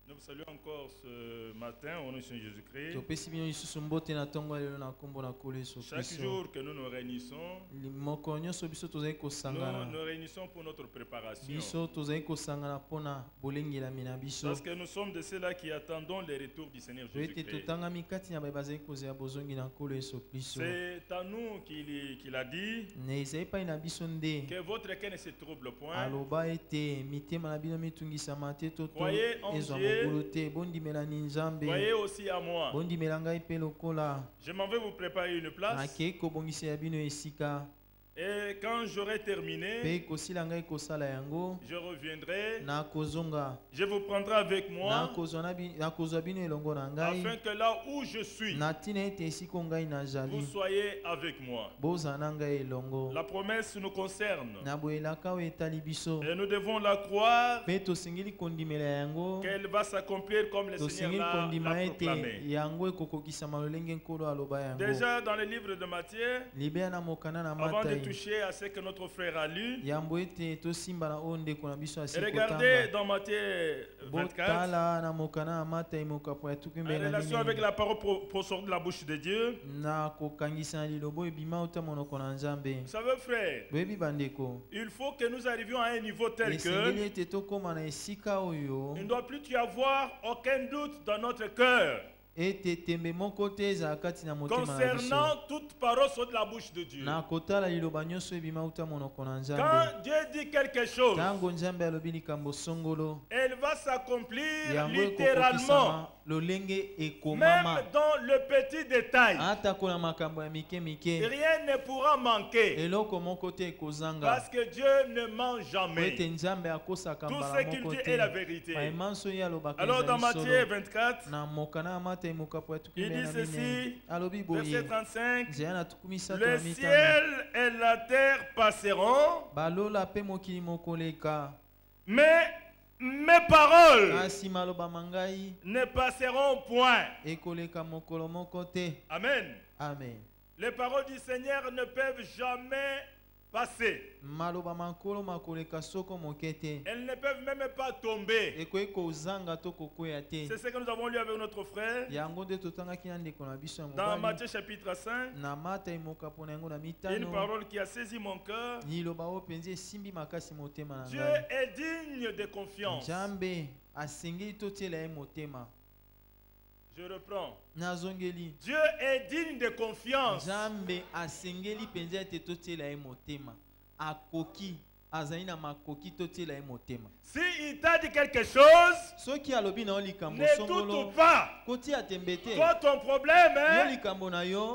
Nous vous saluons encore ce matin au nom de Jésus-Christ. Chaque jour que nous nous réunissons, nous nous réunissons pour notre préparation. Parce que nous sommes de ceux-là qui attendons le retour du Seigneur Jésus-Christ. C'est à nous qu'il a dit que votre cœur ne se trouble point. Croyez en Dieu. Croyez aussi à moi. Je m'en vais vous préparer une place. Et quand j'aurai terminé, je reviendrai. Je vous prendrai avec moi. Afin que là où je suis, vous soyez avec moi. La promesse nous concerne. Et nous devons la croire qu'elle va s'accomplir comme le Seigneur l'a proclamé. Déjà dans le livre de Matthieu, avant de toucher à ce que notre frère a lu, regardez dans Matthieu 24, en relation avec la parole pour sortir de la bouche de Dieu. Vous savez, frère, il faut que nous arrivions à un niveau tel que il ne doit plus y avoir aucun doute dans notre cœur concernant toute parole sur de la bouche de Dieu. Quand Dieu dit quelque chose, elle va s'accomplir littéralement, même dans le petit détail. Rien ne pourra manquer, parce que Dieu ne ment jamais. Tout ce qu'il dit est la vérité. Alors dans Matthieu 24, il dit ceci, verset 35, le ciel et la terre passeront, mais mes paroles ne passeront point. Amen. Amen. Les paroles du Seigneur ne peuvent jamais passer. Elles ne peuvent même pas tomber. C'est ce que nous avons lu avec notre frère dans Matthieu chapitre 5. Une parole qui a saisi mon cœur. Dieu est digne de confiance. Je reprends. Dieu est digne de confiance. Si il t'a dit quelque chose, ne doute pas. Toi, ton problème,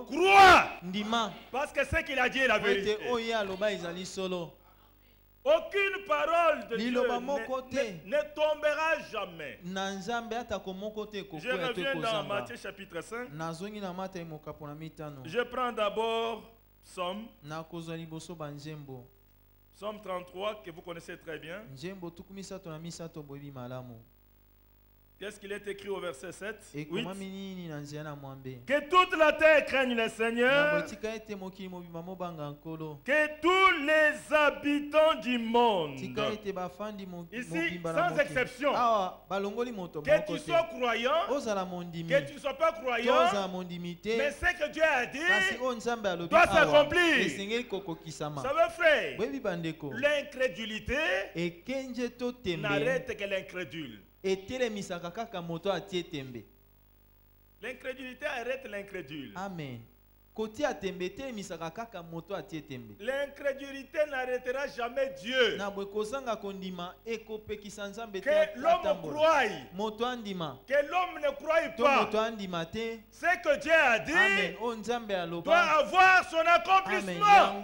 crois. Parce que ce qu'il a dit est la vérité. Aucune parole de Dieu ne tombera jamais. Je reviens dans Matthieu chapitre 5. Je prends d'abord Psaume 33 que vous connaissez très bien. Qu'est-ce qu'il est écrit au verset 7? 8. Que toute la terre craigne le Seigneur. Que tous les habitants du monde, ici sans exception, que tu sois croyant, que tu ne sois pas croyant, mais ce que Dieu a dit doit s'accomplir. Ça veut frère, l'incrédulité n'arrête que l'incrédule. L'incrédulité arrête l'incrédule. Amen. L'incrédulité n'arrêtera jamais Dieu. Que l'homme croie, que l'homme ne croie pas, ce que Dieu a dit doit avoir son accomplissement.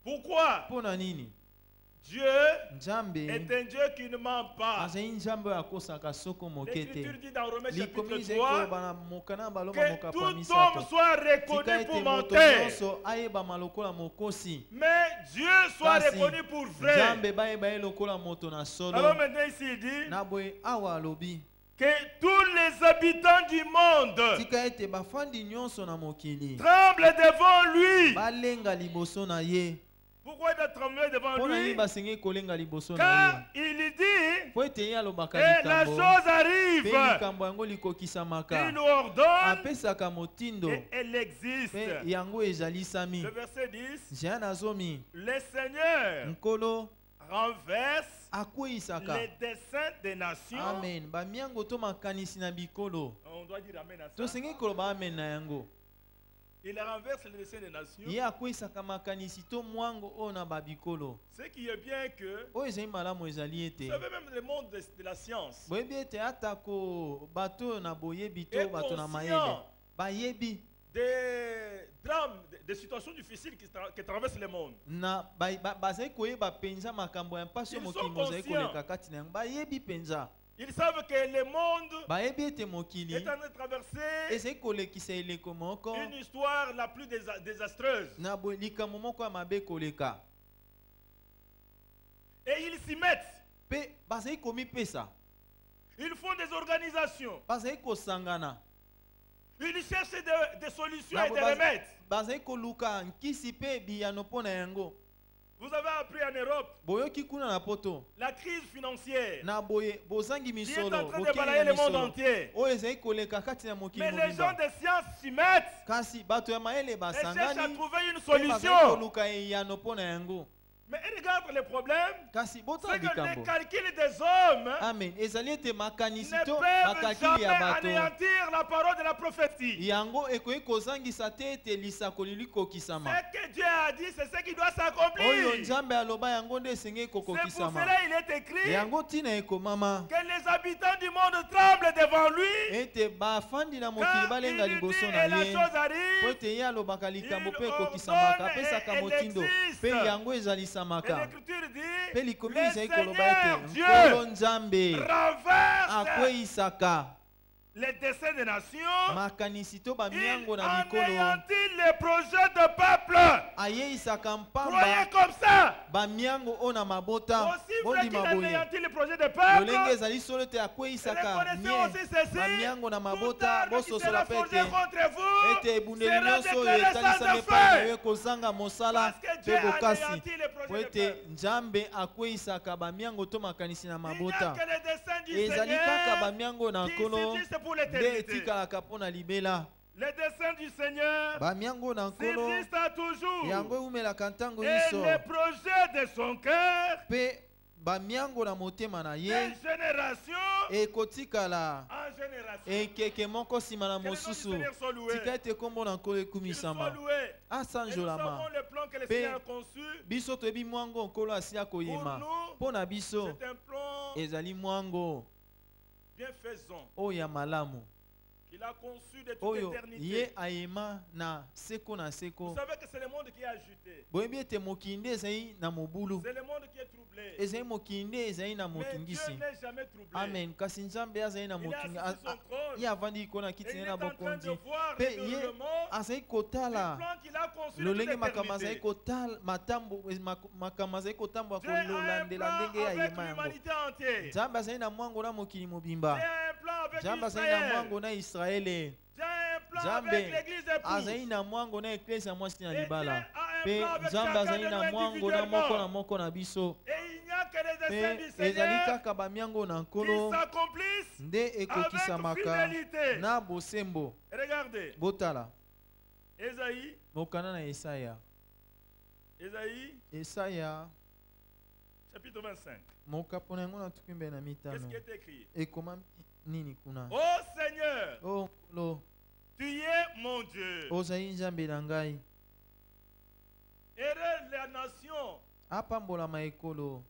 Pourquoi? Dieu est un Dieu qui ne ment pas. L'Écriture dit dans Romains chapitre 3 que tout homme soit reconnu pour menteur, mais Dieu soit reconnu pour vrai. Alors maintenant ici il dit que tous les habitants du monde tremblent devant lui. Pourquoi il doit trembler devant lui? Car il dit et la chose arrive. Il nous ordonne et elle existe. Le verset 10. Le Seigneur renverse les desseins des nations. Amen. On doit dire amen à ça. Il renverse les desseins des nations. Ce qui est bien que vous savez même le monde de la science est conscient des drames, des situations difficiles qui traversent le monde. Ils sont conscients. Ils savent que le monde est en train de traverser une histoire la plus désastreuse. Et ils s'y mettent. Ils font des organisations. Ils cherchent des solutions et des remèdes. Vous avez appris en Europe la crise financière qui est en train de balayer le monde entier. Mais les gens de science s'y mettent et cherchent à trouver une solution. Mais regarde le problème, c'est que les calculs des hommes ne peuvent jamais anéantir la parole de la prophétie. Ce que Dieu a dit, c'est ce qui doit s'accomplir. C'est pour cela il est écrit que les habitants du monde tremblent devant lui. Quand il dit et la chose arrive, il ordonne et elle existe. Et l'Écriture dit, le Seigneur Dieu renverse les desseins des nations, il anéantit les projets de peuple. Croyez comme ça. Aussi vrai qu'il anéantit les projets de peuple, reconnaissez aussi ceci, toute arme qui sera forgée contre vous sera déclarée sans effet. Parce que Dieu a anéanti les projets de peuple. Il n'y a que les desseins du Seigneur qui subsistent pour l'éternité. Les desseins du Seigneur subsistent toujours. Et les projets de son cœur de génération en génération. Que le Seigneur soit loué. Et nous savons le plan que le Seigneur a conçu pour nous. C'est un plan bienfaisant qu'il a conçu de toute éternité. Vous savez que c'est le monde qui est agité. C'est le monde qui est troublé. Mais Dieu n'est jamais troublé. Amen. Il est assis sur son trône. Et il est en train de voir le déroulement du plan qu'il a conçu de toute éternité. Dieu a un plan avec l'humanité entière. Dieu a un plan avec Israël. Dieu a un plan avec l'église épouse. Et Dieu a un plan avec chacun de nous individuellement. Et il n'y a que les desseins du Seigneur qui s'accomplissent avec fidélité. Regardez. Ésaïe chapitre 25. Qu'est-ce qui est écrit? Oh Seigneur, tu es mon Dieu. Heureux la nation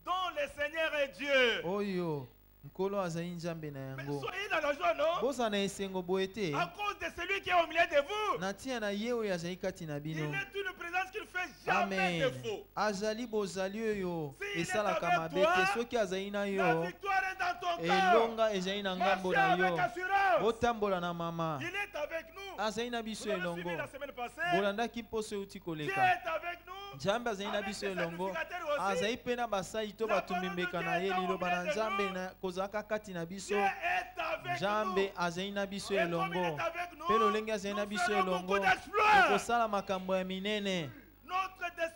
dont le Seigneur est Dieu. Mais soyez dans la joie, non? À cause de celui qui est au milieu de vous. Il est une présence qui ne fait jamais défaut. S'il est avec toi, la victoire est dans ton cœur. Marchez avec assurance. Il est avec nous. Nous l'avons suivi la semaine passée. Dieu est avec nous. Jambe azaina biso elongo azaipena basaito batumbembeka na ye liloba na Nzambe na kozaka kati na biso Jambe azaina biso elongo pe lolenge azaina biso elongo ekosala makambo ya minene.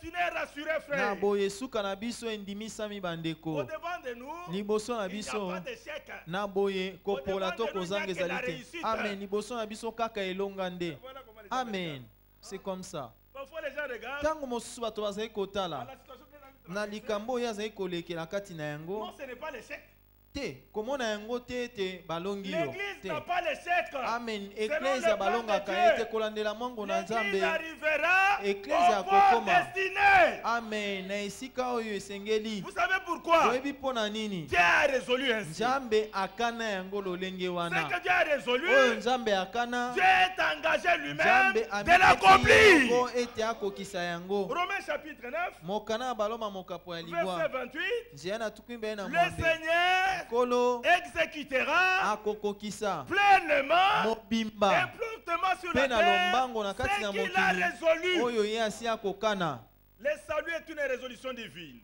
destinée est rassurée, frère. Na boye suka na biso endimisami bandeko. Au devant de nous, liboso na il n'y a biso pas d'échec. na boye kopola to kozanga il y a que la ezali te. réussite. Amen. Liboso na biso kaka elonga nde. Voilà comment les gens Amen. regardent. C'est comme ça. Parfois les gens regardent. Tango mosusu bato bazali À kotala la situation que nous na avons traversée. likambo oyo azali kolekela kati na yango Non, ce n'est pas l'échec. te komona yango te ete balongi yo L'église te. n'a pas l'échec. Amen. Selon Eklezia le plan balongaka de ye Dieu, te kolandela mwango na l'église nzambe. arrivera Eklezia au point kokoma. destiné. Amen. Na esika oyo esengeli. Vous savez pourquoi? Oyebi mpo na nini? Dieu a résolu ainsi. Nzambe akana yango lolenge Ce wana. que Dieu a résolu, Oyo Nzambe akana. Dieu est engagé lui-même Nzambe de l'accomplir. yango ete akokisa yango. Romains chapitre 9, Mokana ya baloma mokapo ya verset libwa. 28. Nzia na tukwi mbe na Le mwambe. Seigneur Kolo exécutera akokokisa pleinement mobimba et promptement sur mpe la na terre lombango na kati ce na qu'il a mokili résolu. oyo ye asi akokana. Le salut est une résolution divine.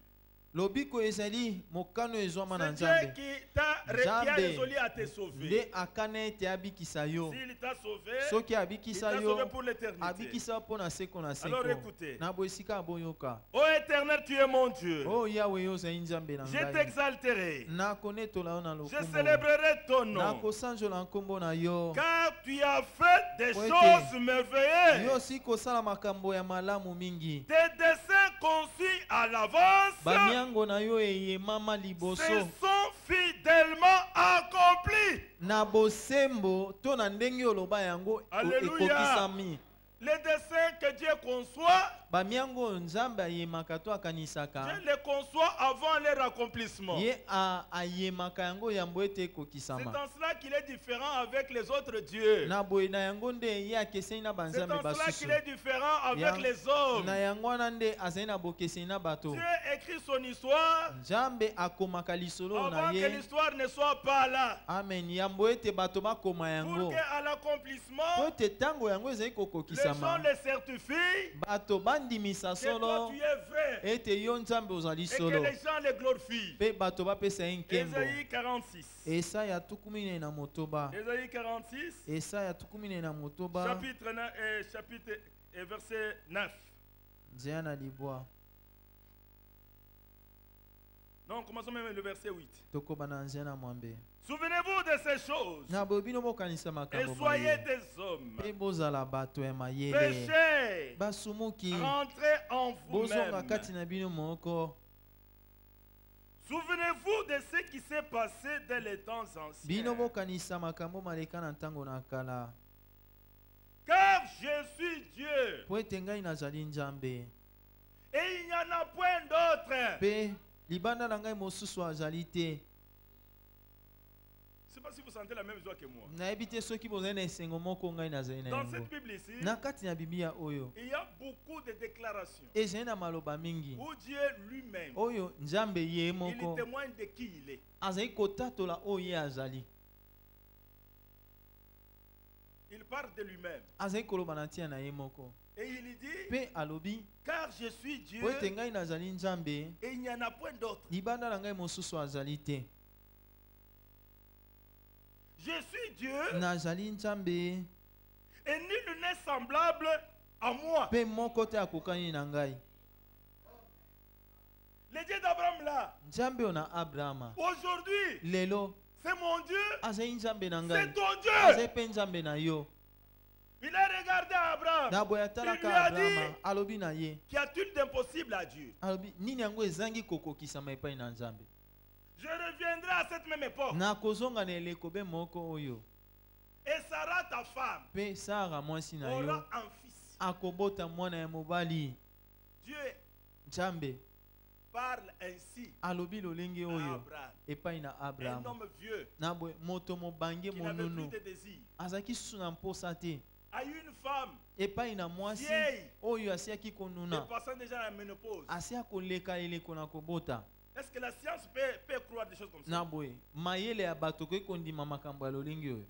lobiko ezali mokano ezwama na C'est Dieu nzambe. qui a résolu à te sauver. nde akana ete abikisa yo. S'il t'a sauvé, soki il abikisa t'a yo sauvé pour l'éternité. abikisa mpo na seko na Alors seko. écoutez. na bo esika aboyoka. Ô Éternel, tu es mon Dieu. o yawe yo ozali nzambe na Je ngai. t'exalterai. nakonetola yo na Je lokumu. célébrerai ton nom. nakosanjola nkombo na yo. Car tu as fait des Poète. choses merveilleuses. yo si kosala makambo ya malamu mingi. Tes desseins conçus à l'avance bamiango na yo eyemama se liboso. sont fidèlement accomplis. na bosembo to na ndenge oloba yango Alléluia. ekokisami. Les desseins que Dieu conçoit, bamiango nzambe ayemaka to akanisaka. Dieu les conçoit avant leur accomplissement. ye ayemaka yango yambo ete C'est ekokisama. en cela qu'il est différent avec les autres dieux. na boye na yango nde ye akeseni na C'est banzambe en cela basusu. qu'il est différent avec Yang- les hommes. na yango wana nde azali na bokeseni na bato. Dieu écrit son histoire nzambe akomaka lisolo na avant que ye. l'histoire ne soit pas là. amen. yambo ete bato bakoma Pour yango. qu'à po l'accomplissement, ete ntango yango ezali les gens kokokisama. le certifient bato bandimisa que toi solo tu es vrai ete yo nzambe ozali et que solo. les gens le glorifient. mpe bato bapesa ye nkembo. Ésaïe 46. esaya tukumi ne na motoba. Ésaïe 46, esaya tukumi ne na motoba. chapitre 9, chapitre et verset 9. nzela na libwa. Non, commençons même le verset 8. tokoba na nzela na mwambe. Souvenez-vous de ces choses na boye bino bokanisa et makambo soyez maye. des hommes. mpe bozala bato ya mayele. Péchez, basumuki. rentrez en bozonga vous-même. kati na bino moko. Souvenez-vous de ce qui s'est passé dans les temps anciens. bino bokanisa makambo maleka na ntango na kala. Car je suis Dieu po ete ngai nazali nzambe. et il n'y en a point d'autre. mpe libanda na ngai mosusu azali te. Je ne sais pas si vous sentez la même joie que moi. nayebi te soki bozali na esengo moko ngai nazali na Dans yango. cette Bible ici, na kati na biblia oyo il y a beaucoup de déclarations ezali na maloba mingi où Dieu lui-même, oyo nzambe ye il moko témoigne de qui il est. azali kotatola oyo ye azali. Il parle de lui-même. azali koloba na ntina na ye moko. Et il dit, mpe alobi car je suis Dieu po ete ngai nazali nzambe et il n'y en a point d'autre. libanda na ngai mosusu azali te. Je suis Dieu nazali nzambe et nul n'est semblable à moi. mpe moko te akokani na ngai. Le Dieu d'Abraham là, nzambe oyo na abrahama aujourd'hui, lelo c'est mon Dieu, azali nzambe na c'est ngai. ton azali Dieu. mpe nzambe na yo. Il a regardé Abraham. na boye Il lui atalaka a abrahama dit, alobi na ye. qu'y a-t-il d'impossible à Dieu? alobi nini yango ezangi kokokisama epai na nzambe. Je reviendrai à cette même époque. nakozonga na eleko be moko oyo. Et Sarah, ta femme, mpe sara mwasi na yo aura un fils. akobota mwana ya mobali. Dieu nzambe parle ainsi alobi lolenge à oyo Abraham. epai na Un abrahama. homme vieux na boye moto mobange qui n'avait plus monunu de désir. azalaki susu na mposa te. A eu une femme epai na mwasi vieille, oyo asiaki konuna. dépassant déjà la ménopause. asia koleka eleko na kobota. Est-ce que la science peut croire des choses comme ça? na boye mayele ya bato koki kondima makambo ya lolenge oyo.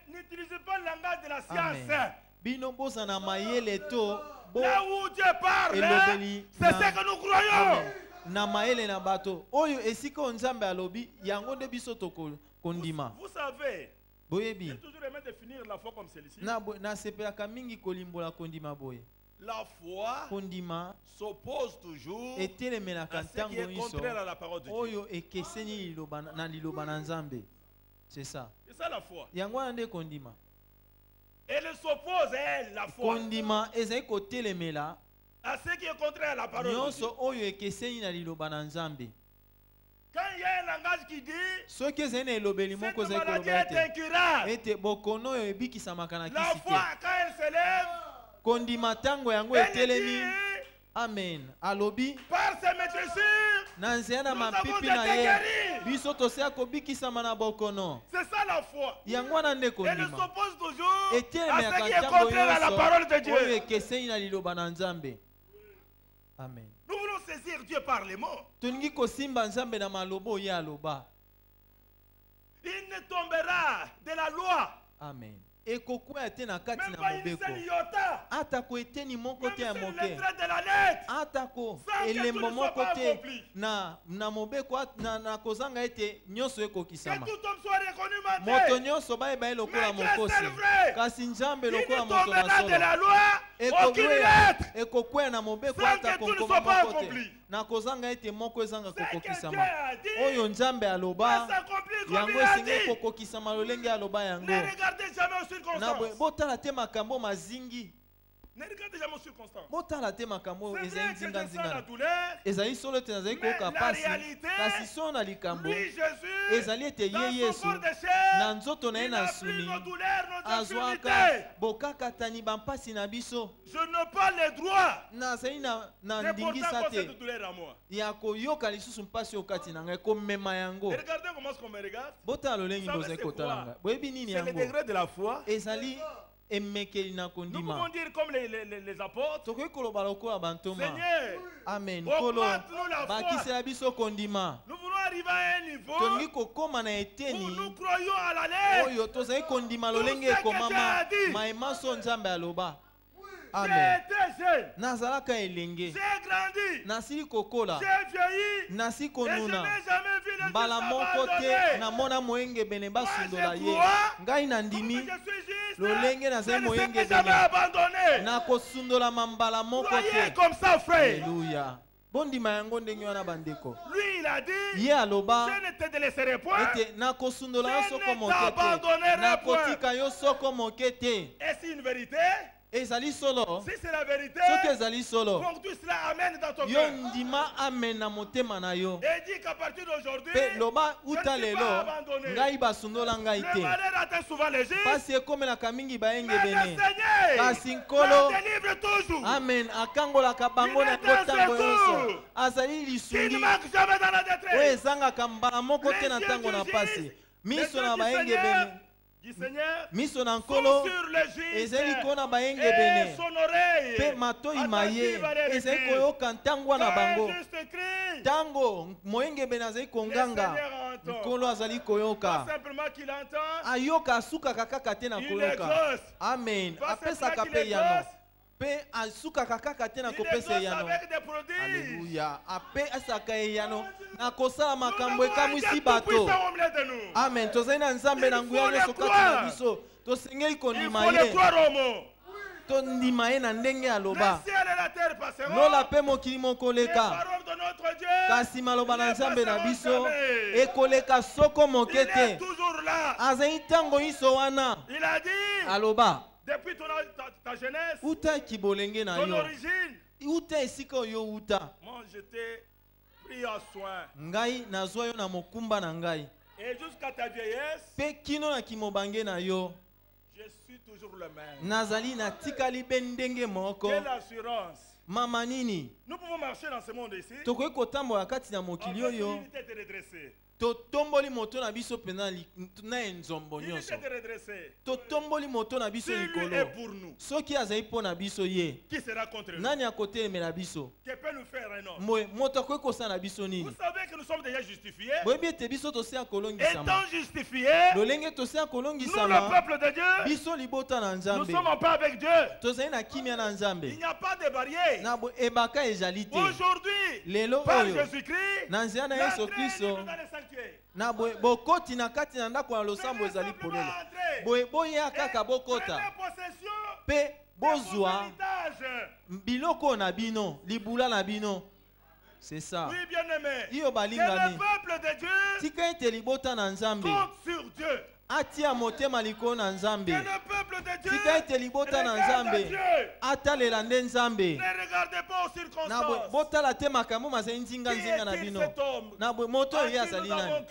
N'utilisez pas le langage de la Amen. science. bino boza na mayele to bo Là où Dieu parle, elobeli c'est na- ce que nous croyons. Amen. na mayele na bato oyo esika oyo nzambe alobi yango nde biso tokondima. Vous savez, boyebi j'ai toujours aimé définir la foi comme celle-ci. nasepelaka mingi kolimbola kondima boye. La foi s'oppose toujours à ce qui est contraire à la parole de Dieu. C'est ça. C'est ça la foi. Elle s'oppose, elle, la foi, à ce qui est contraire à la parole de Dieu. Quand il y a un langage qui dit cette maladie est incurable, la foi, quand elle s'élève, elle dit, amen. Alobi par ses maîtresses, nous avons été guéris. C'est ça la foi. Elle s'oppose toujours à ce qui est contraire à la parole de Dieu. Amen. Nous voulons saisir Dieu par les mots. Il ne tombera de la loi. Amen. Même pas une seule iota. Même sur le trait de la lettre. Sans que tout ne soit pas accompli. Que tout homme soit reconnu menteur. Mais Dieu seul vrai. Il ne tombera de la loi aucune lettre. Sans que tout ne soit pas accompli. Ce que Dieu a dit va s'accomplir comme il a dit. Ne regardez jamais aux circonstances. Ne regardez jamais aux circonstances. C'est vrai que je sens la douleur, mais la réalité, lui Jésus, dans son corps de chair, il a pris nos douleurs, nos infirmités. Je n'ai pas le droit de porter cette douleur à moi. Regardez comment on me regarde. C'est le degré de la foi. Nous pouvons dire comme les apôtres, Seigneur, amen. augmente-nous la foi. Nous voulons arriver à un niveau où nous croyons à la lettre. Tout ce que tu as dit. J'ai été jeune. J'ai grandi. J'ai vieilli. Et je n'ai jamais vu le Christ abandonné. Moi je crois, comme je suis juste, je ne serai jamais abandonné. Croyez comme ça, frère. Alléluia. Lui il a dit, je ne te délaisserai point, je ne t'abandonnerai point. Est-ce une vérité? Si c'est la vérité, donc tout cela amène dans ton cœur. Et dit qu'à partir d'aujourd'hui, je ne suis pas abandonné. Le malheur atteint souvent les justes, mais le Seigneur m'en délivre toujours. Amen. Il est un secours qui ne manque jamais dans la détresse. Les yeux du Seigneur sont sur le juste et son oreille attentive à les cris. Quand un juste crie, le Seigneur entend. Pas simplement qu'il entend, il exauce. Amen. Pas simplement qu'il exauce, il exauce avec des prodiges. Alléluia. Amen. Il faut le croire au mot. Le ciel et la terre passeront. Les paroles de notre Dieu ne passeront jamais. Il est toujours là. Il a dit, depuis ta jeunesse, ton origine, moi je t'ai pris en soin. Et jusqu'à ta vieillesse, je suis toujours le même. Quelle assurance. Nous pouvons marcher dans ce monde ici. En fait, l'unité est redressée. totomboli moto na biso pena na enzombo nyonso totomboli moto na biso likolo soki azali mpo na biso ye nani akotelemela biso moto akoki kosala na biso nini boyebi ete biso tosila kolongisama lolenge tosila kolongisama biso libota na nzambe tozali na kimia na nzambe na ebaka ezali te lelo oyo na nzela na yesu kristo na bokoti na kati na ndako ya losambo ezali polele boya kaka bokota Pe bozwa biloko na bino, libula na bino. C'est ça. Oui, bien-aimé. Que le peuple de Dieu compte sur Dieu. Atia motema liko na nzambe. Que le peuple de Dieu regarde Dieu. Atalela nde nzambe. Ne regardez pas aux circonstances. Botala te makambo mazenzinga nzinga na bino. Na moto ya azali nani.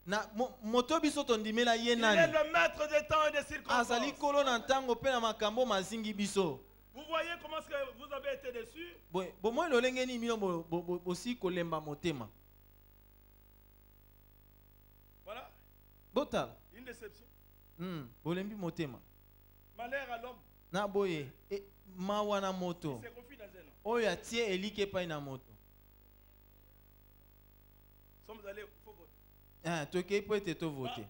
Na moto biso tondimela ye nani. Il est le maître des temps et des circonstances. Azali kolo na ntango pe na makambo mazingi biso. Vous voyez comment est-ce que vous avez été déçus? Bon moi lolenge ni mino bosi kolemba motema. Voilà. Botala. Une déception. Bolembi motema. Malheur à l'homme. Na boye mawana moto. Il se confie dans un homme. Oya tie elike pa ina moto. Sommes allés, il faut voter. Ah, toke peut être voter.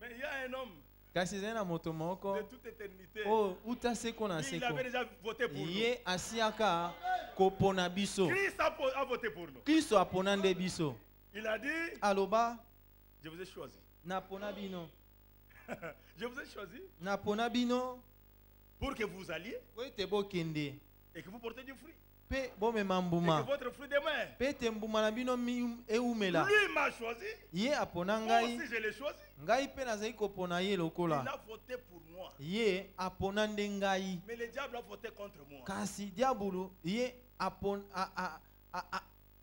Mais il y a un homme. Kasi zena moto moko. De toute éternité. Oh, uta seko na seko. Il avait déjà voté pour nous. Ye asiaka kopona biso. Christ a voté pour nous. Christ a ponande biso. Il a dit, Aloba, je vous ai choisi. Na ponabino. Je vous ai choisi. Na ponabino. Pour que vous alliez. Oui, te bo kende. Et que vous portez du fruit. Pe bo me mambuma. Et que votre fruit demeure. Pe te mbuma na bino mi eumela. Lui m'a choisi. Ye apona Moi ngai. aussi je l'ai choisi. Ngai pe nazali kopona ye lokola. Il a voté pour moi. Ye apona nde ngai. Mais le diable a voté contre moi. Kasi diabulu ye apon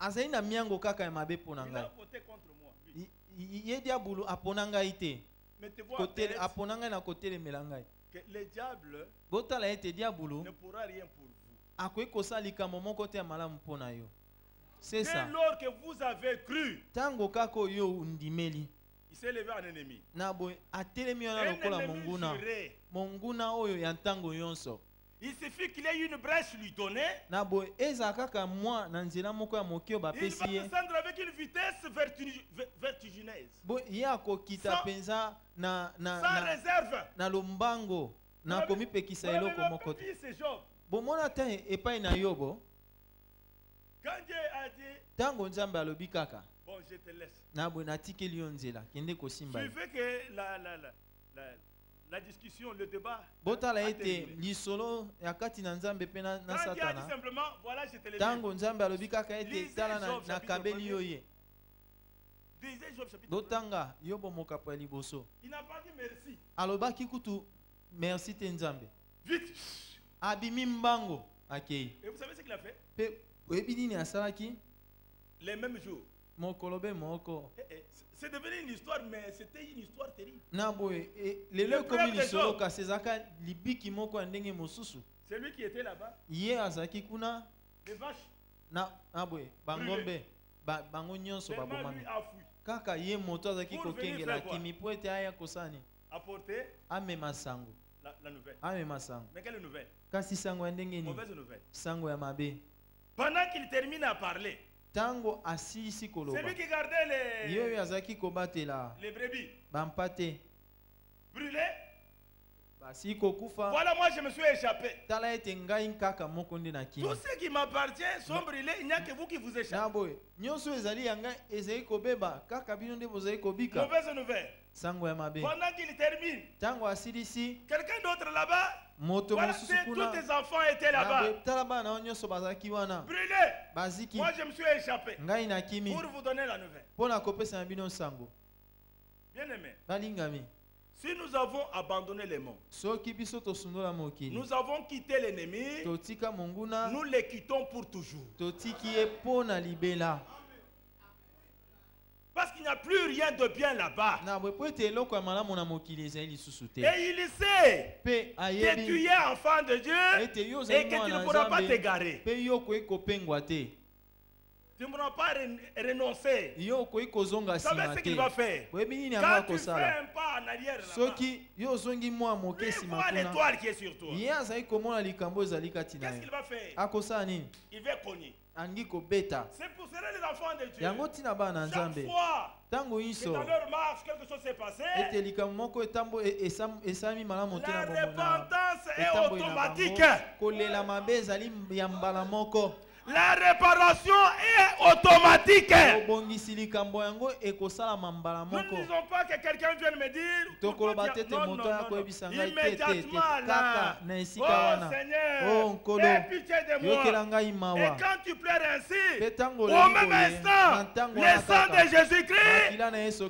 azali na miango kaka ya mabe pona ngai. Il a voté contre moi. Ye diabulu apona ngai te. Mais te vois côté apona ngai na côté le melangai. Que le diable botala ete diabulu ne pourra rien pour vous. Akoki kosalika momo kote ya malamu pona yo. C'est ça. Dès lors que vous avez cru. Tango kako yo undimeli. Il s'est levé en ennemi. Na boy atelemi na lokola monguna. Monguna oyo ya ntango yonso. Il suffit qu'il y ait une brèche lui donner. Na boy eza kaka moi na nzela moko ya mokio ba pesi ye. Il va descendre avec une vitesse vertigineuse. Boy ya kokita penza sans réserve. Na lombango na komi pekisa eloko moko. Bon mona ta epai na yobo. Quand Dieu a dit tango nzambe alobi kaka. Bon, je te laisse. Na boy na tikeli yo nzela kende kosimba. Je veux que la discussion, le débat. Botala ete lisolo ya kati na nzambe pe na satana. Simplement, voilà, je te le dis. Tango nzambe alobi kaka ete tala na kabeli yo ye. Dotanga yobo mokapo ya liboso. Il n'a pas dit merci. Alobaki kutu merci te nzambe. Vite. Abimi mbango akei. Et vous savez ce qu'il a fait? Pe oyebi nini asalaki? Les mêmes jours. Mokolobe moko. C'est devenu une histoire, mais c'était une histoire terrible. Naboye lelo komi lisolo kasezaka libiki moko ndenge mosusu. C'est lui qui était là-bas. Ye azaki kuna. Les vaches. Naboye bangombe bango nyonso babomami. Kaka ye moto azaki kokengela kimi po ete aya kosani. Apporter. Amema sango. La nouvelle. Amema sango. Mais quelle nouvelle? Kasi sango ya ndenge ni. Mauvaise nouvelle. Sango ya mabe. Pendant qu'il termine à parler. Tango asisi koloba. C'est lui qui gardait les. Yo azaki kobatela. Les brebis. Bampate. Brûlé. Basi kokufa. Voilà, moi je me suis échappé. Tala ete ngai kaka moko nde na kini. Tout ce qui m'appartient sont brûlés, il n'y a que vous qui vous échappez. Naboy, nyonso ezali yanga ezali kobeba kaka bino nde bozali kobika. Mauvaise nouvelle. Sango ya mabe. Pendant qu'il termine. Tango asilisi. Quelqu'un d'autre là-bas. Moto mosusu kuna. Tous tes enfants étaient là-bas. Tala bana nyonso bazaki wana. Brûlés. Baziki. Moi je me suis échappé. Ngai na kimi. Pour vous donner la nouvelle. Pona kopesa bino sango. Bien-aimé. Balingami. Si nous avons abandonné les monts, nous avons quitté l'ennemi, nous les quittons pour toujours. Parce qu'il n'y a plus rien de bien là-bas. Et il sait que tu es enfant de Dieu et que tu ne pourras pas t'égarer. Tu ne pourras pas renoncer. Tu savez ce qu'il va faire. Quand tu fais un pas en arrière là-bas, il voit l'étoile qui est sur toi. Qu'est-ce qu'il va faire? Il va cogner. C'est pour cela les enfants de Dieu. Chaque fois que dans leur marche quelque chose s'est passé, la repentance est automatique. La réparation est automatique. Nous ne disons pas que quelqu'un vienne me dire non, immédiatement là. Oh Seigneur, aie pitié de moi. Et quand tu pleures ainsi, au même instant, le sang de Jésus-Christ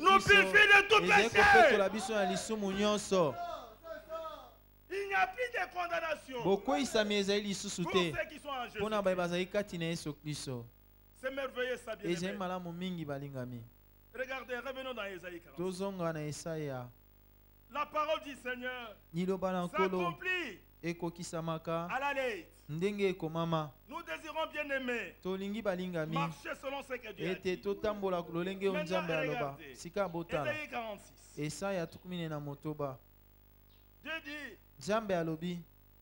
nous purifie de tout péché. Il n'y a plus de condamnation pour ceux qui sont en Jésus. C'est merveilleux ça, bien-aimé. Regardez, revenons dans Ésaïe 40. La parole du Seigneur s'accomplit à la lettre. Nous désirons bien aimer marcher selon ce que Dieu a dit. Maintenant, regardez. Ésaïe 46. Dieu dit,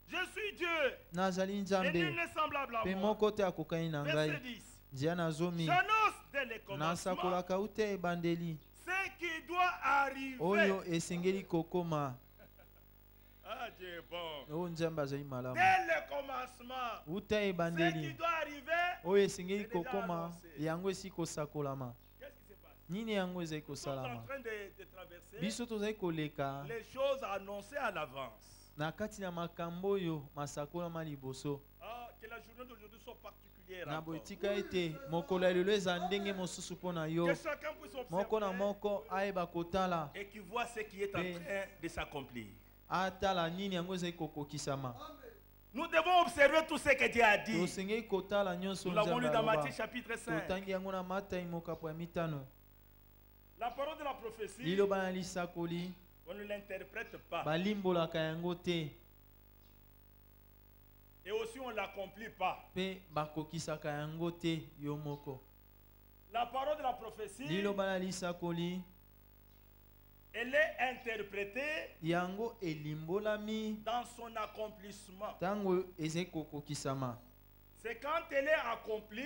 je suis Dieu et nul n'est semblable à moi. Verset 10. J'annonce dès le commencement ce qui doit arriver. Ah, Dieu est bon. Dès le commencement, ce qui doit arriver, c'est déjà annoncé. Qu'est-ce qui se passe? Nous sommes en train de traverser les choses annoncées à l'avance. Ah, que la journée d'aujourd'hui soit particulière. Que chacun puisse observer et qu'il voit ce qui est en train de s'accomplir. Nous devons observer tout ce que Dieu a dit. Nous l'avons lu dans Matthieu chapitre 5. La parole de la prophétie, on ne l'interprète pas. Et aussi on ne l'accomplit pas. La parole de la prophétie, elle est interprétée dans son accomplissement. C'est quand elle est accomplie,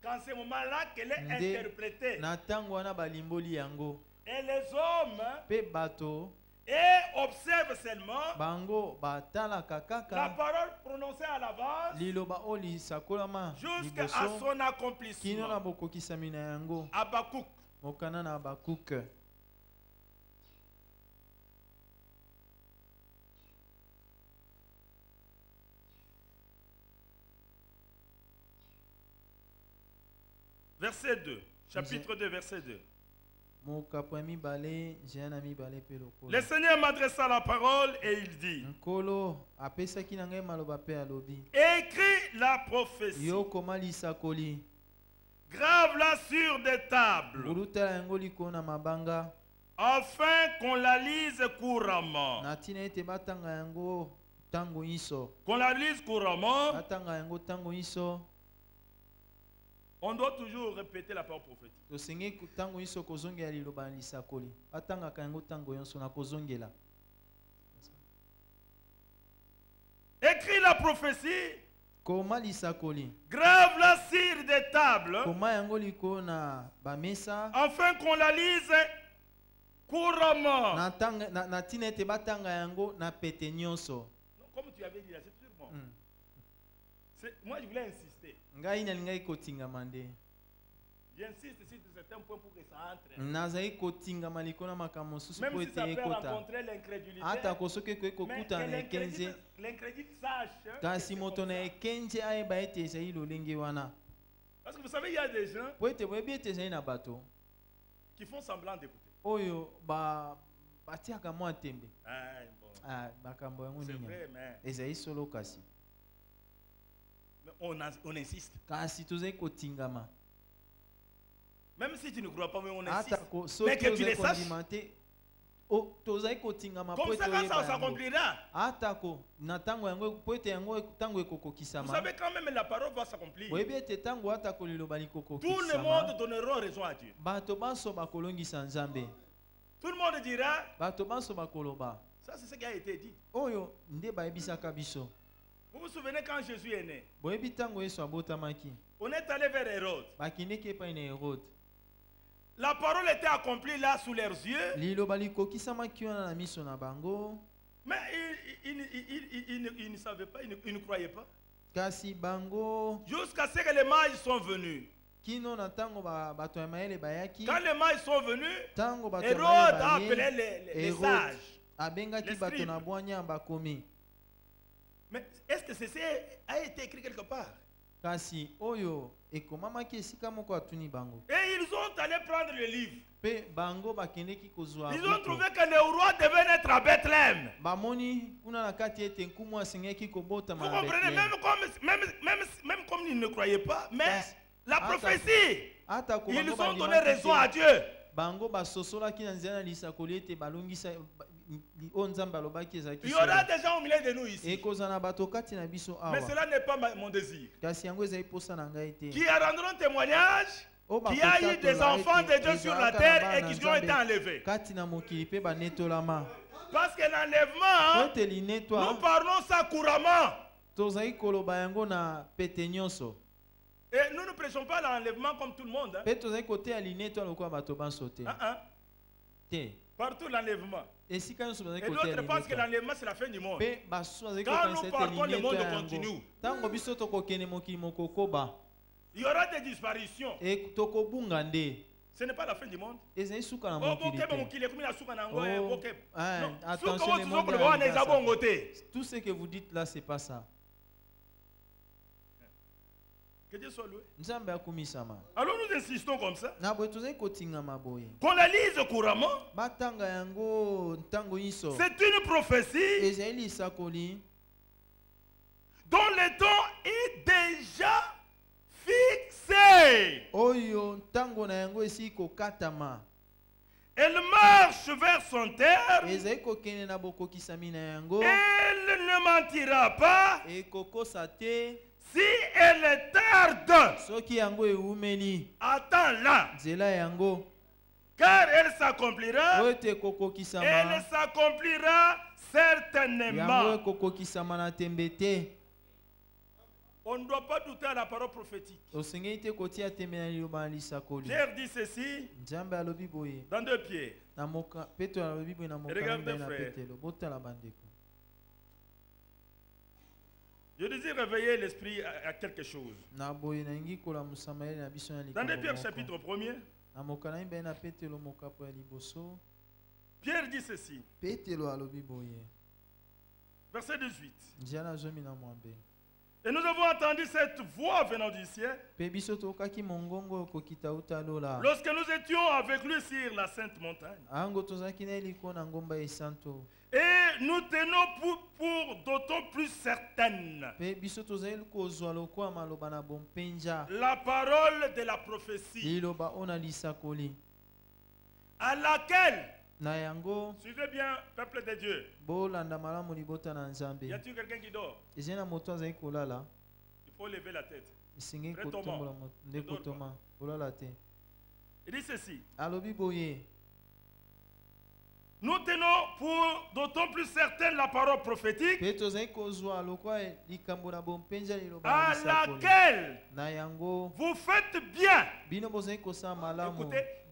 quand c'est moment-là qu'elle est interprétée. Et les hommes observent seulement la parole prononcée à l'avance jusqu'à son accomplissement. Habakkuk. Verset 2, chapitre 2, verset 2. Le Seigneur m'adressa la parole et il dit, écris la prophétie, grave-la sur des tables, afin qu'on la lise couramment. Qu'on la lise couramment. On doit toujours répéter la parole prophétique. Écris la prophétie. Grave-la sur des tables. Afin qu'on la lise couramment. Comme tu avais dit là, c'est toujours bon. Moi, je voulais insister. J'insiste sur certains points pour que ça entre. Même si ça peut rencontrer l'incrédulité, mais que l'incrédule sache. Parce que vous savez, il y a des gens qui font semblant d'écouter. C'est vrai, mais on insiste. Même si tu ne crois pas, mais on insiste. Mais que tu le saches. Comme ça, quand ça s'accomplira. Vous savez, quand même la parole va s'accomplir. Tout le monde donnera raison à Dieu. Tout le monde dira. Ça, c'est ce qui a été dit. Vous vous souvenez quand Jésus est né? On est allé vers Hérode. La parole était accomplie là sous leurs yeux. Mais ils ne savaient pas, ils ne croyaient pas. Jusqu'à ce que les mages sont venus. Quand les mages sont venus, Hérode a appelé les sages. Mais est-ce que ceci a été écrit quelque part? Et ils ont allé prendre le livre. Ils ont trouvé que le roi devait naître à Bethléem. Vous comprenez, même comme ils ne croyaient pas, mais la prophétie, ils ont donné raison à Dieu. Il y aura des gens au milieu de nous ici. Mais cela n'est pas mon désir. Qui rendront témoignage qu'il y a eu des enfants de Dieu sur la terre et qui ont été enlevés. Parce que l'enlèvement, nous parlons ça couramment. Et nous ne prêchons pas l'enlèvement comme tout le monde. Partout l'enlèvement. Et d'autres pensent que l'enlèvement c'est la fin du monde. Quand nous partons, le monde continue. Il y aura des disparitions. Ce n'est pas la fin du monde. Tout ce que vous dites là, c'est pas ça. Que Dieu soit loué. Alors nous insistons comme ça. Qu'on la lise couramment. C'est une prophétie dont le temps est déjà fixé. Elle marche vers son terme. Elle ne mentira pas. Si elle tarde, attends-la. Car elle s'accomplira. Elle s'accomplira certainement. On ne doit pas douter à la parole prophétique. Pierre dit ceci dans 2 Pierre. Regardez, frère. Je désire réveiller l'esprit à quelque chose. Dans 2 Pierre chapitre 1er, Pierre dit ceci. Verset 18. Et nous avons entendu cette voix venant du ciel. Lorsque nous étions avec lui sur la sainte montagne. Et nous tenons pour d'autant plus certaine la parole de la prophétie à laquelle, suivez bien, peuple de Dieu, y a-t-il quelqu'un qui dort? Il faut lever la tête. Il dit ceci. Nous tenons pour d'autant plus certaine la parole prophétique à laquelle vous faites bien, écoutez,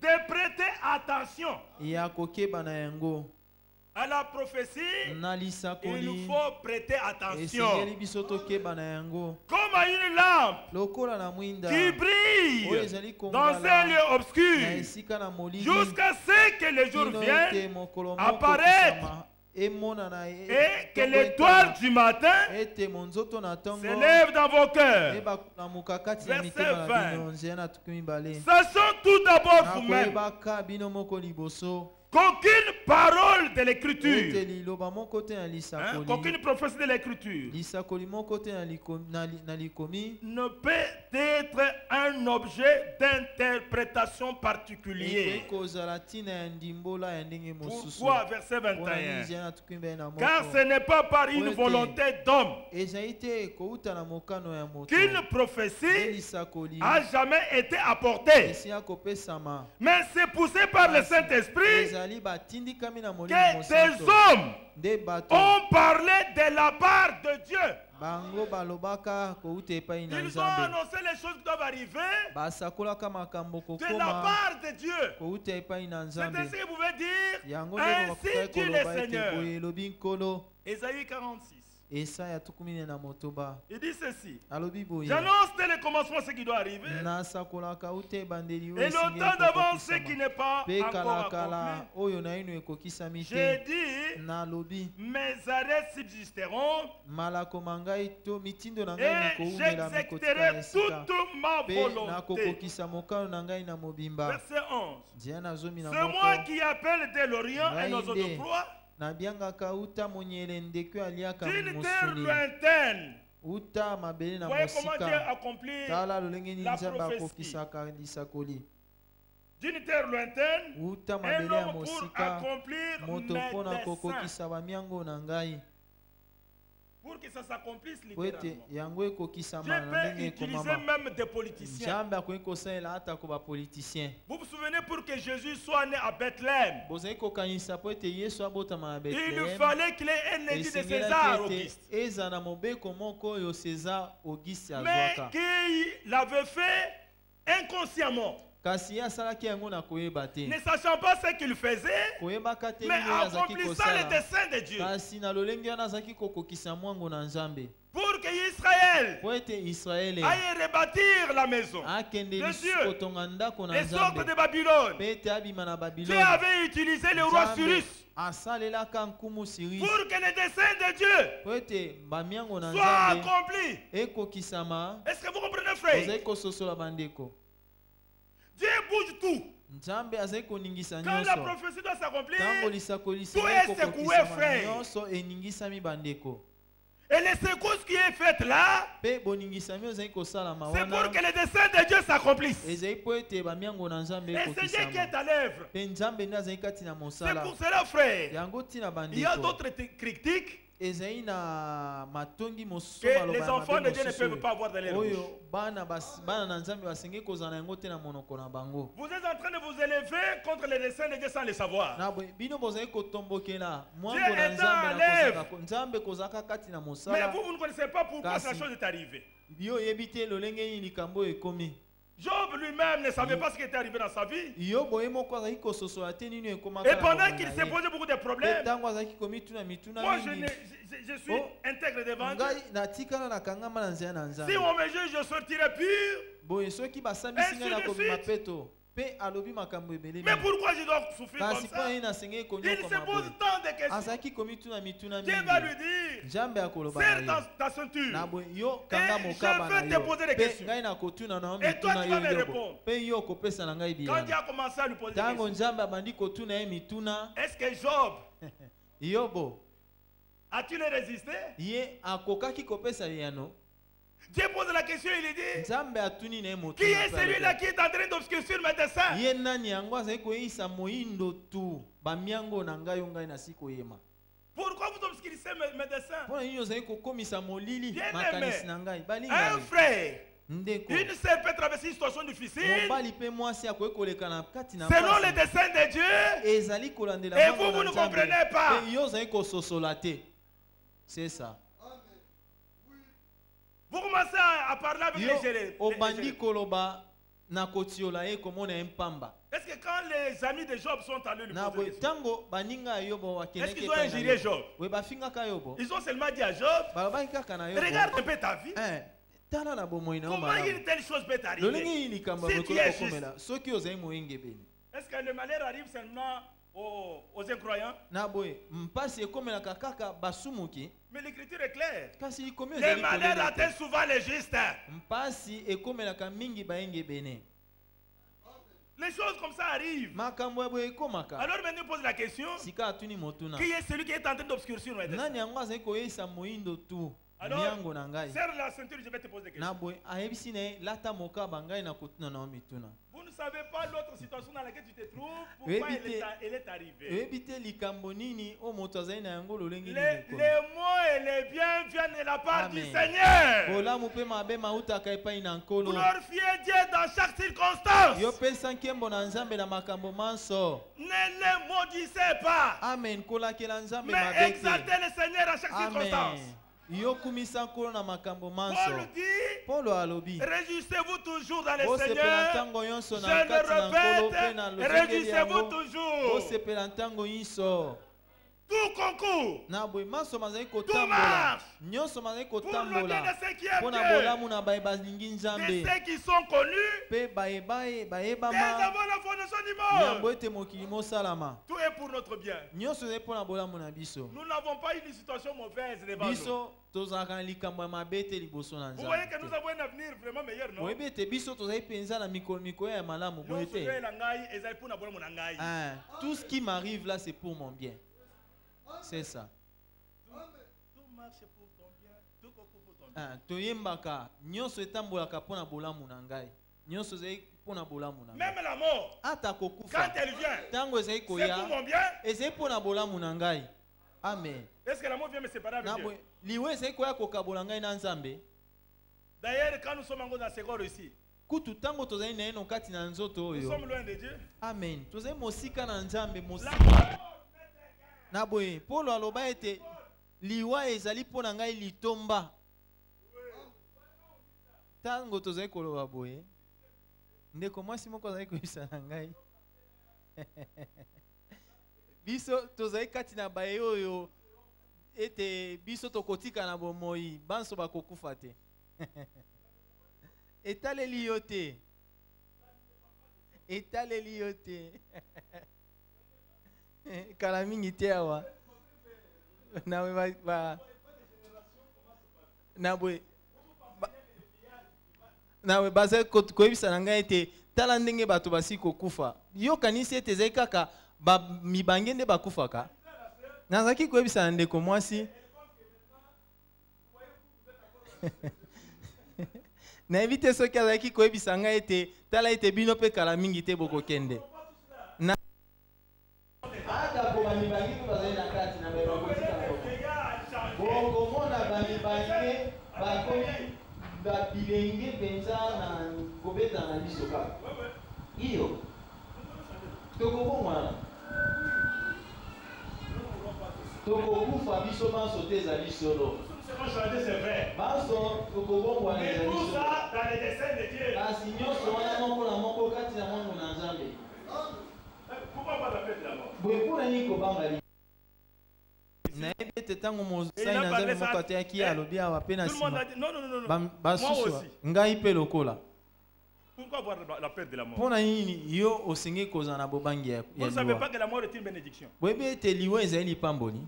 de prêter attention. À la prophétie, il nous faut prêter attention. Comme à une lampe qui brille dans un lieu obscur jusqu'à ce que le jour vienne apparaître et que l'étoile du matin s'élève dans vos cœurs. Verset 20. Sachant tout d'abord vous-même qu'aucune parole de l'écriture, qu'aucune prophétie de l'écriture ne peut être un objet d'interprétation particulier. Pourquoi? Verset 21. Car ce n'est pas par une volonté d'homme qu'une prophétie a jamais été apportée, mais c'est poussé par le Saint-Esprit que des hommes ont parlé de la part de Dieu. Ils ont annoncé les choses qui doivent arriver de la part de Dieu. C'est ainsi que vous pouvez dire, ainsi dit le Seigneur. Ésaïe 46. Il dit ceci. J'annonce dès le commencement ce qui doit arriver. Et le temps d'avance ce qui n'est pas encore accompli. J'ai dit, mes arrêts subsisteront et j'exécuterai toute ma volonté. Verset 11. C'est moi qui appelle de l'Orient et nos autres proies. D'une terre lointaine. Vous voyez comment Dieu accomplit la prophétie. D'une terre lointaine, un homme pour accomplir mes desseins. Pour que ça s'accomplisse littéralement. Dieu peut utiliser même des politiciens. Vous vous souvenez, pour que Jésus soit né à Bethléem, il fallait qu'il ait un édit de César Auguste. Mais qu'il l'avait fait inconsciemment. Ne sachant pas ce qu'il faisait, mais accomplissant les desseins de Dieu. Pour que Israël aille rebâtir la maison de Dieu et sorte de Babylone. Dieu avait utilisé le roi Cyrus pour que les desseins de Dieu soient accomplis. Est-ce que vous comprenez, frère? Dieu bouge tout. Quand la prophétie doit s'accomplir, tout est secoué, frère. Et les secousses qui est faite là, c'est pour que les desseins de Dieu s'accomplissent. Et c'est Dieu qui est à l'œuvre. C'est pour cela, frère, il y a d'autres critiques que les enfants de Dieu ne peuvent pas avoir dans les bouches. Vous êtes en train de vous élever contre les desseins de Dieu sans le savoir. Dieu est à l'œuvre. Mais vous ne connaissez pas pourquoi cette chose est arrivée. Job lui-même ne savait pas ce qui était arrivé dans sa vie. Et pendant qu'il s'est posé beaucoup de problèmes, moi je suis intègre devant Dieu. Si on me juge, je sortirai pur. Ainsi de suite. Mais pourquoi je dois souffrir comme ça? Il se pose tant de questions. Dieu va lui dire, serre ta ceinture. Et je vais te poser des questions. Et toi tu vas me répondre. Quand Dieu a commencé à lui poser des questions, est-ce que Job a-t-il résisté? Dieu pose la question, il dit, qui est celui-là qui est en train d'obscurcir mes desseins? Pourquoi vous obscurcissez mes desseins? Bien-aimé, un frère, une sœur peut traverser une situation difficile selon les desseins de Dieu, et vous ne comprenez pas. C'est ça. Vous commencez à parler avec les gérés. Est-ce que quand les amis de Job sont allés lui poser des questions, est-ce qu'ils ont injurié Job? Ils ont seulement dit à Job, regarde un peu ta vie. Comment une telle chose peut t'arriver si tu es juste? Est-ce que le malheur arrive seulement aux incroyants? Mais l'écriture est claire. Le malheur atteint souvent les justes. Les choses comme ça arrivent. Alors maintenant pose la question, qui est celui qui est en train d'obscurcir mes desseins? Alors, serre la ceinture, je vais te poser des questions. Vous ne savez pas l'autre situation dans laquelle tu te trouves, pourquoi elle est arrivée. Les mots et les biens viennent de la part du Seigneur. Glorifiez Dieu dans chaque circonstance. Ne le maudissez pas. Mais exaltez le Seigneur à chaque circonstance. Paul dit, réjouissez-vous toujours dans le Seigneur. Je le répète, réjouissez-vous toujours. tout concours, tout marche pour le bien de ceux qui aiment Dieu, de ceux qui sont connus, dès avant la fondation du monde. Tout est pour notre bien. Nous n'avons pas une situation mauvaise devant nous. Vous voyez que nous avons un avenir vraiment meilleur, non? Tout ce qui m'arrive là, c'est pour mon bien. C'est ça. Tout marche pour ton bien, tout concourt pour ton bien. Même la mort, quand elle vient, c'est pour mon bien. Amen. Est-ce que la mort vient me séparer avec Dieu? D'ailleurs, quand nous sommes encore dans ce corps ici, nous sommes loin de Dieu. Amen. Naboye Paul aloba ete liwa ezali pona ngai litomba tango tozali koloba boye ndeko mwasi moko azali koyebisa na ngai biso tozali kati na baye oyo ete biso tokotika na bomoi banso bakokufa te etaleli yo te kala mingi te awa nawe baza koyebisa na ngai ete tala ndenge bato basi kokufa yokanisi ete ezali kaka mibange nde bakufaka nazalaki koyebisa na ndeko mwasi nayebi te soki azalaki koyebisa ngai ete tala ete bino mpe kala mingi te bokokende bilenge penza na kobeta na biso kaka iyo tokobongwana tokokufa biso banso te ezali solo banso tokobongwana ezali solo kasi nyonso wana moko na moko kati na mwango na Nzambe boye mpona nini kobanga nayebi ete ntango mosai na Nzambe moko ateyaki alobi awa mpe na nsima basusu ngai mpe lokola mpona nini yo osengeli kozala na bobangi ya boyebi ete liwa ezali lipamboli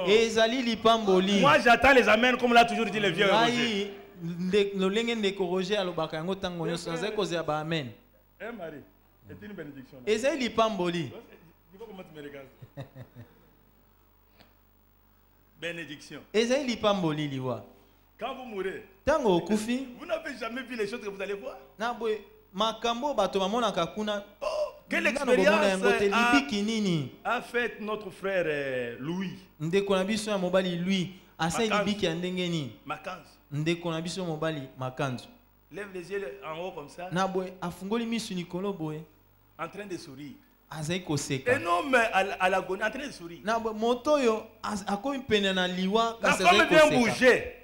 ezali lipamboli. Moi j'attends les amens comme l'a toujours dit le vieux Roger. Lolenge ndeko Roger alobaka yango ntango nyonso nazali kozela ba amen. Marie, c'est une bénédiction. Ezali lipamboli. Bénédiction. Ezali lipamboli liwa. Quand vous mourrez, tango okufi, vous n'avez jamais vu les choses que vous allez voir. Na boye makambo bato bamonaka kuna. Quelle expérience a fait notre frère Louis? Ndeko na biso ya mobali Louis asali libiki ya ndenge ni Makanzu. Ndeko na biso mobali Makanzu. Lève les yeux en haut comme ça. Na boye afungoli misu nikolo boye. En train de sourire. Azai koseka. Un homme à l'agonie en train de sourire. Na boye moto yo akomi pene na liwa kasi azai koseka. La femme vient bouger.